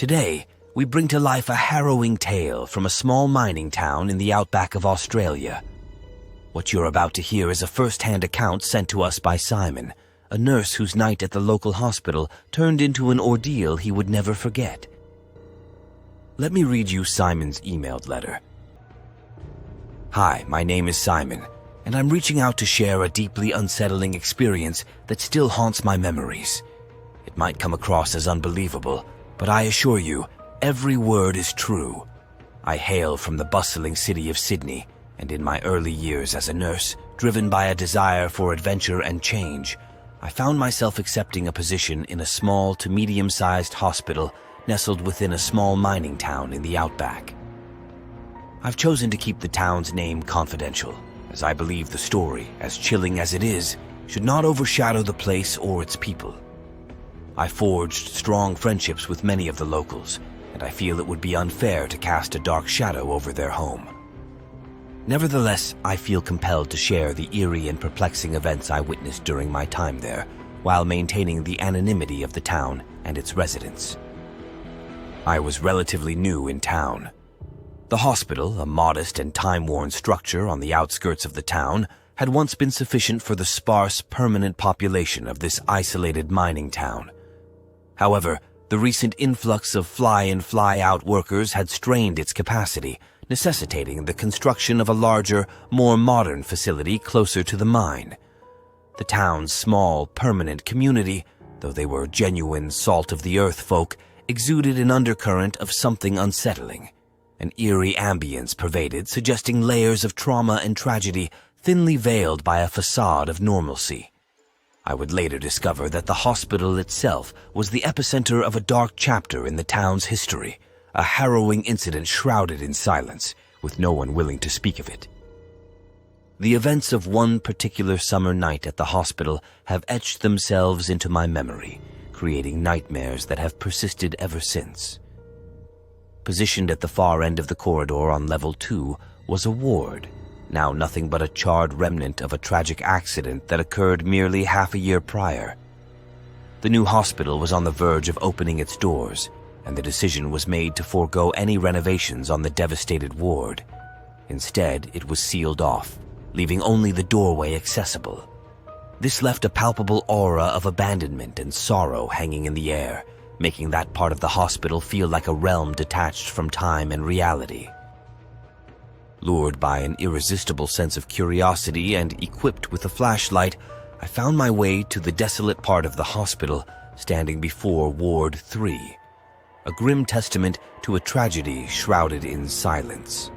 Today, we bring to life a harrowing tale from a small mining town in the outback of Australia. What you're about to hear is a first-hand account sent to us by Simon, a nurse whose night at the local hospital turned into an ordeal he would never forget. Let me read you Simon's emailed letter. Hi, my name is Simon, and I'm reaching out to share a deeply unsettling experience that still haunts my memories. It might come across as unbelievable, but I assure you, every word is true. I hail from the bustling city of Sydney, and in my early years as a nurse, driven by a desire for adventure and change, I found myself accepting a position in a small to medium-sized hospital nestled within a small mining town in the Outback. I've chosen to keep the town's name confidential, as I believe the story, as chilling as it is, should not overshadow the place or its people. I forged strong friendships with many of the locals, and I feel it would be unfair to cast a dark shadow over their home. Nevertheless, I feel compelled to share the eerie and perplexing events I witnessed during my time there, while maintaining the anonymity of the town and its residents. I was relatively new in town. The hospital, a modest and time-worn structure on the outskirts of the town, had once been sufficient for the sparse, permanent population of this isolated mining town. However, the recent influx of fly-in, fly-out workers had strained its capacity, necessitating the construction of a larger, more modern facility closer to the mine. The town's small, permanent community, though they were genuine salt-of-the-earth folk, exuded an undercurrent of something unsettling. An eerie ambience pervaded, suggesting layers of trauma and tragedy thinly veiled by a facade of normalcy. I would later discover that the hospital itself was the epicenter of a dark chapter in the town's history, a harrowing incident shrouded in silence, with no one willing to speak of it. The events of one particular summer night at the hospital have etched themselves into my memory, creating nightmares that have persisted ever since. Positioned at the far end of the corridor on level 2 was a ward, now nothing but a charred remnant of a tragic accident that occurred merely half a year prior. The new hospital was on the verge of opening its doors, and the decision was made to forego any renovations on the devastated ward. Instead, it was sealed off, leaving only the doorway accessible. This left a palpable aura of abandonment and sorrow hanging in the air, making that part of the hospital feel like a realm detached from time and reality. Lured by an irresistible sense of curiosity and equipped with a flashlight, I found my way to the desolate part of the hospital, standing before Ward 3, a grim testament to a tragedy shrouded in silence.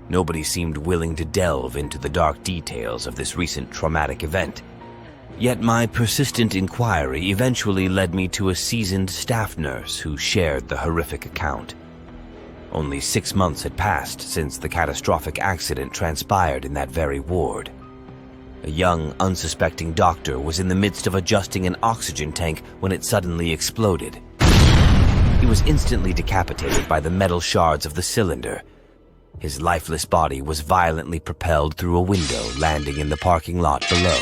Nobody seemed willing to delve into the dark details of this recent traumatic event. Yet my persistent inquiry eventually led me to a seasoned staff nurse who shared the horrific account. Only 6 months had passed since the catastrophic accident transpired in that very ward. A young, unsuspecting doctor was in the midst of adjusting an oxygen tank when it suddenly exploded. He was instantly decapitated by the metal shards of the cylinder. His lifeless body was violently propelled through a window, landing in the parking lot below.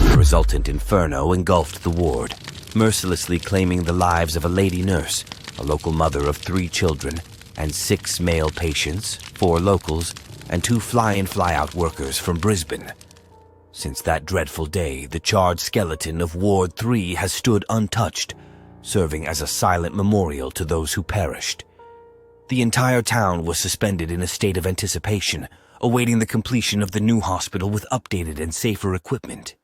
The resultant inferno engulfed the ward, mercilessly claiming the lives of a lady nurse, a local mother of 3 children, and 6 male patients, 4 locals, and 2 fly-in fly-out workers from Brisbane. Since that dreadful day, the charred skeleton of Ward 3 has stood untouched, serving as a silent memorial to those who perished. The entire town was suspended in a state of anticipation, awaiting the completion of the new hospital with updated and safer equipment.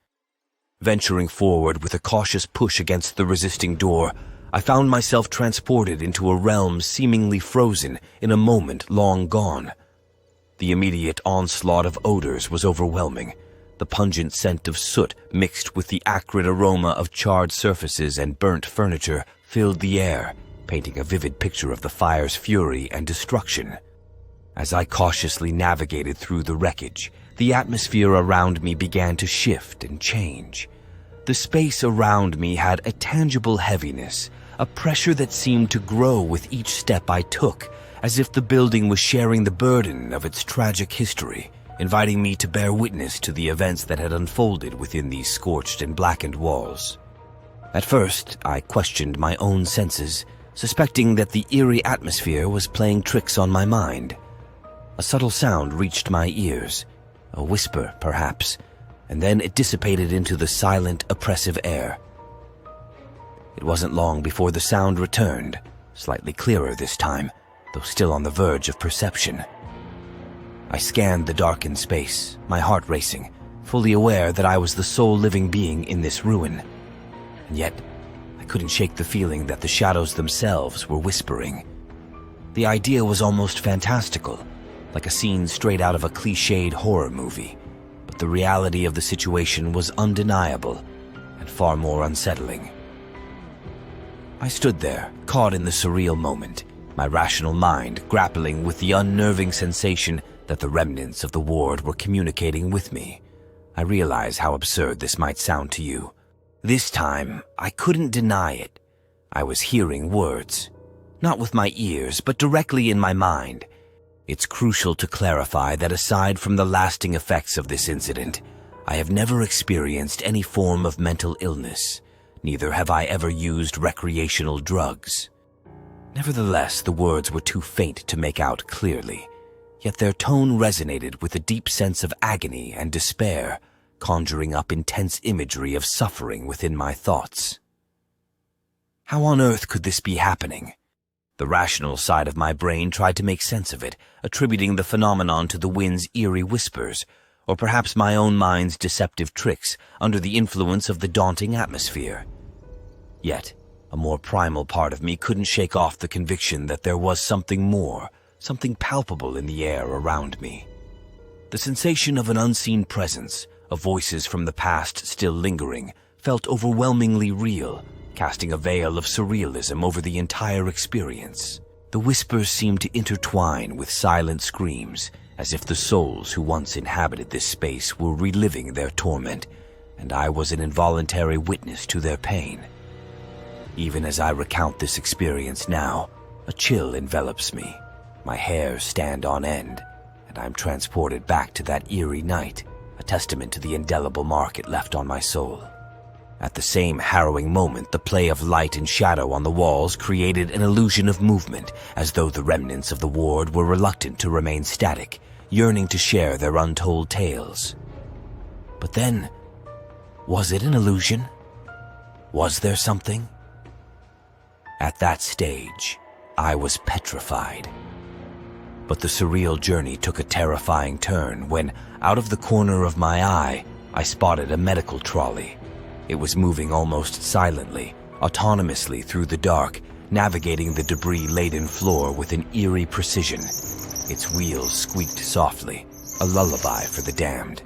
Venturing forward with a cautious push against the resisting door, I found myself transported into a realm seemingly frozen in a moment long gone. The immediate onslaught of odors was overwhelming. The pungent scent of soot mixed with the acrid aroma of charred surfaces and burnt furniture filled the air, painting a vivid picture of the fire's fury and destruction. As I cautiously navigated through the wreckage, the atmosphere around me began to shift and change. The space around me had a tangible heaviness, a pressure that seemed to grow with each step I took, as if the building was sharing the burden of its tragic history, inviting me to bear witness to the events that had unfolded within these scorched and blackened walls. At first, I questioned my own senses, suspecting that the eerie atmosphere was playing tricks on my mind. A subtle sound reached my ears, a whisper perhaps, and then it dissipated into the silent, oppressive air. It wasn't long before the sound returned, slightly clearer this time, though still on the verge of perception. I scanned the darkened space, my heart racing, fully aware that I was the sole living being in this ruin. And yet, I couldn't shake the feeling that the shadows themselves were whispering. The idea was almost fantastical, like a scene straight out of a cliched horror movie, but the reality of the situation was undeniable and far more unsettling. I stood there, caught in the surreal moment, my rational mind grappling with the unnerving sensation that the remnants of the ward were communicating with me. I realize how absurd this might sound to you. This time, I couldn't deny it. I was hearing words, not with my ears, but directly in my mind. It's crucial to clarify that aside from the lasting effects of this incident, I have never experienced any form of mental illness. Neither have I ever used recreational drugs. Nevertheless, the words were too faint to make out clearly, yet their tone resonated with a deep sense of agony and despair, conjuring up intense imagery of suffering within my thoughts. How on earth could this be happening? The rational side of my brain tried to make sense of it, attributing the phenomenon to the wind's eerie whispers, or perhaps my own mind's deceptive tricks under the influence of the daunting atmosphere. Yet, a more primal part of me couldn't shake off the conviction that there was something more, something palpable in the air around me. The sensation of an unseen presence, of voices from the past still lingering, felt overwhelmingly real, casting a veil of surrealism over the entire experience. The whispers seemed to intertwine with silent screams, as if the souls who once inhabited this space were reliving their torment, and I was an involuntary witness to their pain. Even as I recount this experience now, a chill envelops me. My hairs stand on end, and I'm transported back to that eerie night, a testament to the indelible mark it left on my soul. At the same harrowing moment, the play of light and shadow on the walls created an illusion of movement, as though the remnants of the ward were reluctant to remain static, yearning to share their untold tales. But then, was it an illusion? Was there something? At that stage, I was petrified. But the surreal journey took a terrifying turn when, out of the corner of my eye, I spotted a medical trolley. It was moving almost silently, autonomously through the dark, navigating the debris-laden floor with an eerie precision. Its wheels squeaked softly, a lullaby for the damned.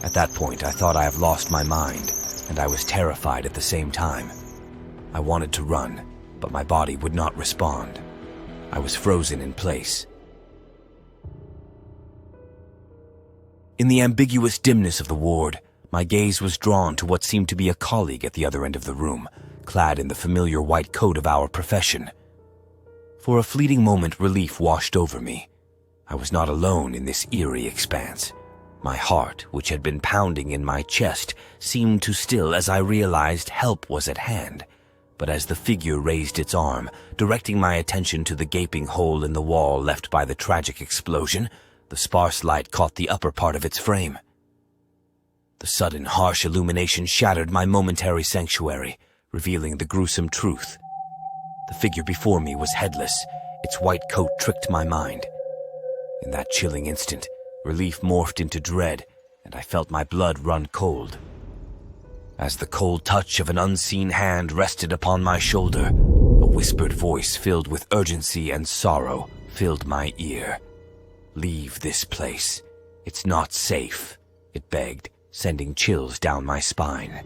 At that point, I thought I have lost my mind, and I was terrified at the same time. I wanted to run, but my body would not respond. I was frozen in place. In the ambiguous dimness of the ward, my gaze was drawn to what seemed to be a colleague at the other end of the room, clad in the familiar white coat of our profession. For a fleeting moment, relief washed over me. I was not alone in this eerie expanse. My heart, which had been pounding in my chest, seemed to still as I realized help was at hand. But as the figure raised its arm, directing my attention to the gaping hole in the wall left by the tragic explosion, the sparse light caught the upper part of its frame. The sudden, harsh illumination shattered my momentary sanctuary, revealing the gruesome truth. The figure before me was headless. Its white coat tricked my mind. In that chilling instant, relief morphed into dread, and I felt my blood run cold. As the cold touch of an unseen hand rested upon my shoulder, a whispered voice filled with urgency and sorrow filled my ear. "Leave this place. It's not safe," it begged, sending chills down my spine.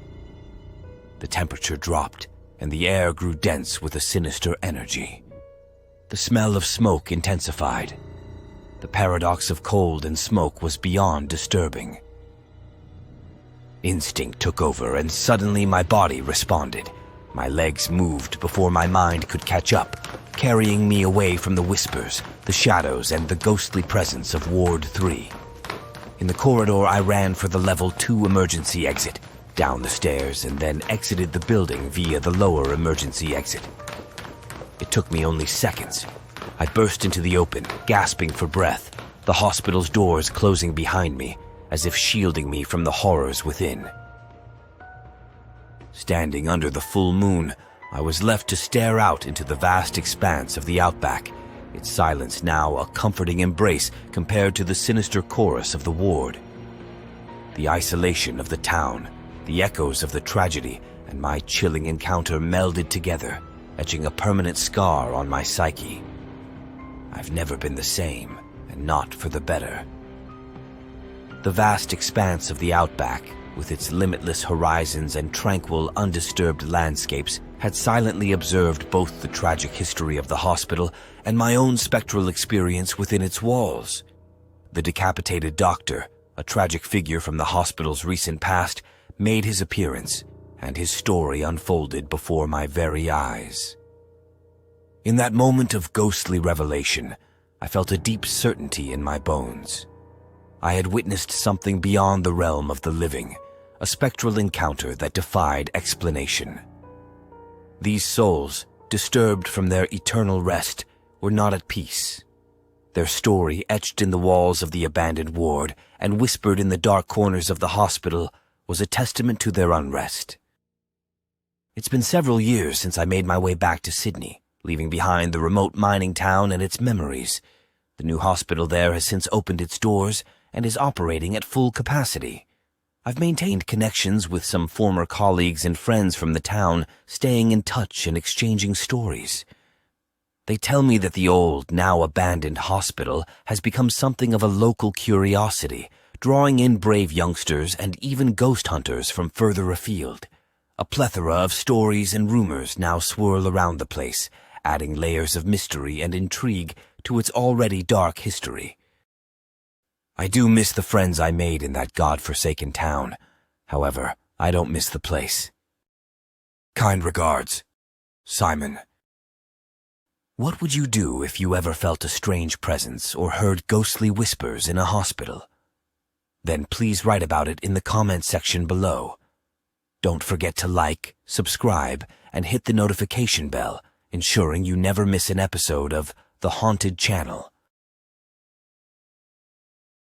The temperature dropped, and the air grew dense with a sinister energy. The smell of smoke intensified. The paradox of cold and smoke was beyond disturbing. Instinct took over, and suddenly my body responded. My legs moved before my mind could catch up, carrying me away from the whispers, the shadows, and the ghostly presence of Ward 3. In the corridor, I ran for the Level 2 emergency exit, down the stairs, and then exited the building via the lower emergency exit. It took me only seconds. I burst into the open, gasping for breath, the hospital's doors closing behind me, as if shielding me from the horrors within. Standing under the full moon, I was left to stare out into the vast expanse of the Outback, its silence now a comforting embrace compared to the sinister chorus of the ward. The isolation of the town, the echoes of the tragedy, and my chilling encounter melded together, etching a permanent scar on my psyche. I've never been the same, and not for the better. The vast expanse of the Outback, with its limitless horizons and tranquil, undisturbed landscapes, had silently observed both the tragic history of the hospital and my own spectral experience within its walls. The decapitated doctor, a tragic figure from the hospital's recent past, made his appearance, and his story unfolded before my very eyes. In that moment of ghostly revelation, I felt a deep certainty in my bones. I had witnessed something beyond the realm of the living, a spectral encounter that defied explanation. These souls, disturbed from their eternal rest, were not at peace. Their story, etched in the walls of the abandoned ward and whispered in the dark corners of the hospital, was a testament to their unrest. It's been several years since I made my way back to Sydney, leaving behind the remote mining town and its memories. The new hospital there has since opened its doors and is operating at full capacity. I've maintained connections with some former colleagues and friends from the town, staying in touch and exchanging stories. They tell me that the old, now abandoned hospital has become something of a local curiosity, drawing in brave youngsters and even ghost hunters from further afield. A plethora of stories and rumors now swirl around the place, adding layers of mystery and intrigue to its already dark history. I do miss the friends I made in that god-forsaken town. However, I don't miss the place. Kind regards, Simon. What would you do if you ever felt a strange presence or heard ghostly whispers in a hospital? Then please write about it in the comment section below. Don't forget to like, subscribe, and hit the notification bell, ensuring you never miss an episode of The Haunted Channel.